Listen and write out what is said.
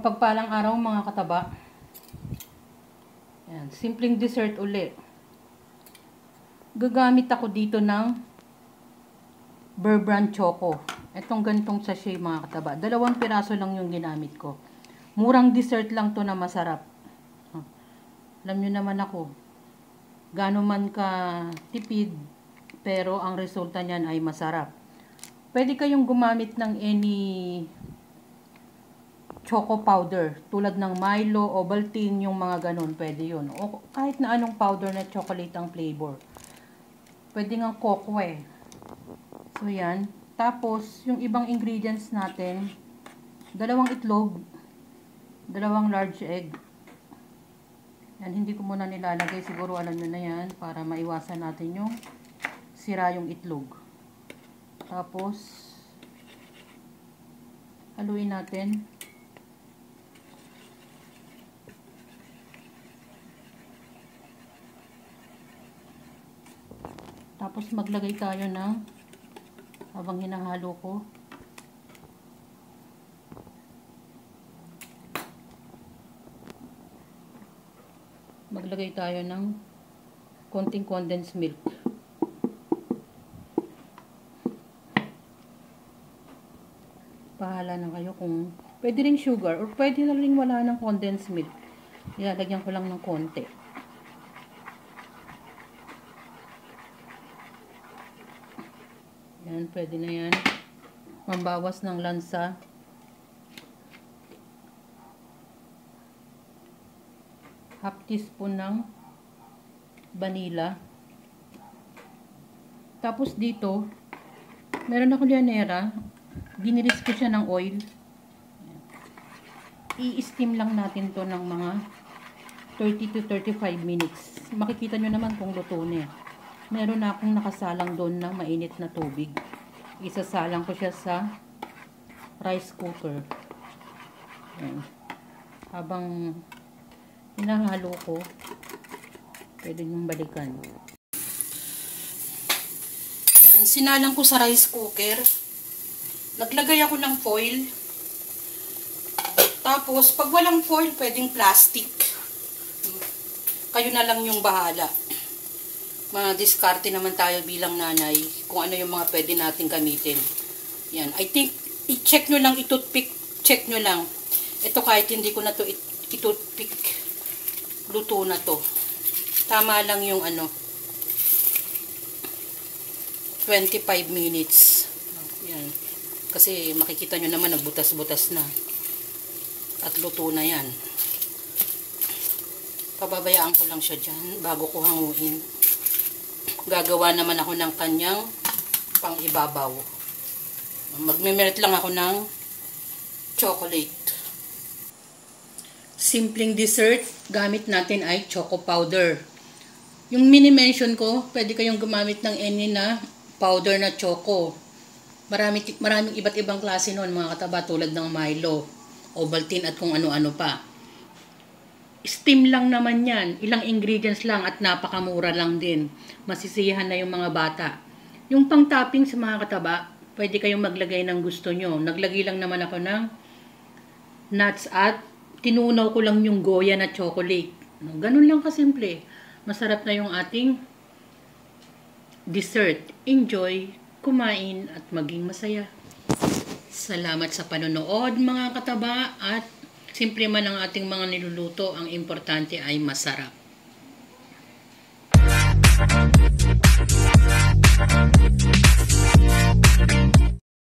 Mapagpalang araw mga kataba. Yan, simpleng dessert uli. Gagamit ako dito ng Bear Brand Choco. Itong gantong sachet mga kataba. 2 piraso lang yung ginamit ko. Murang dessert lang to na masarap. Alam nyo naman ako, gaano man ka tipid, pero ang resulta niyan ay masarap. Pwede kayong gumamit ng any choco powder, tulad ng Milo, Ovaltine, yung mga ganun, pwede yun. O kahit na anong powder na chocolate ang flavor. Pwede nga coco eh. So yan. Tapos, yung ibang ingredients natin, 2 itlog, 2 large egg. Yan, hindi ko muna nilalagay. Siguro alam nyo na yan, para maiwasan natin yung sira yung itlog. Tapos, haluin natin. Tapos maglagay tayo ng, habang hinahalo ko, maglagay tayo ng konting condensed milk. Bahala na kayo kung pwede rin sugar or pwede na rin wala ng condensed milk. Ilalagyan ko lang ng konti. Yan, pwede na yan. Mambawas ng lansa. Half teaspoon ng vanilla. Tapos dito, meron ako lianera. Giniris ko siya ng oil. I-steam lang natin to ng mga 30 to 35 minutes. Makikita nyo naman kung luto na. Meron na akong nakasalang doon na mainit na tubig. Isasalang ko siya sa rice cooker. Ayan. Habang hinahalo ko, pwede nyung balikan. Ayan, sinalang ko sa rice cooker. Naglagay ako ng foil. Tapos, pag walang foil, pwedeng plastic. Kayo na lang yung bahala. Diskarte naman tayo bilang nanay kung ano yung mga pwede natin gamitin. Yan. I think, i-check nyo lang, i-toothpick, check nyo lang. Ito kahit hindi ko na to i-toothpick, luto na to. Tama lang yung 25 minutes. Yan. Kasi makikita nyo naman, nagbutas-butas na. At luto na yan. Pababayaan ko lang siya dyan bago ko hanguin. Gagawa naman ako ng kanyang pang-ibabaw. Magme-melt lang ako ng chocolate. Simpleng dessert, gamit natin ay choco powder. Yung mini-mention ko, pwede kayong gumamit ng any na powder na choco. Maraming iba't ibang klase noon, mga kataba, tulad ng Milo, Ovaltine at kung ano-ano pa. Steam lang naman yan. Ilang ingredients lang at napakamura lang din. Masisiyahan na yung mga bata. Yung pang-topping sa mga kataba, pwede kayong maglagay ng gusto nyo. Naglagay lang naman ako ng nuts at tinunaw ko lang yung Goya na chocolate. Ganun lang kasimple. Masarap na yung ating dessert. Enjoy, kumain at maging masaya. Salamat sa panonood mga kataba, at simple man ang ating mga niluluto, ang importante ay masarap.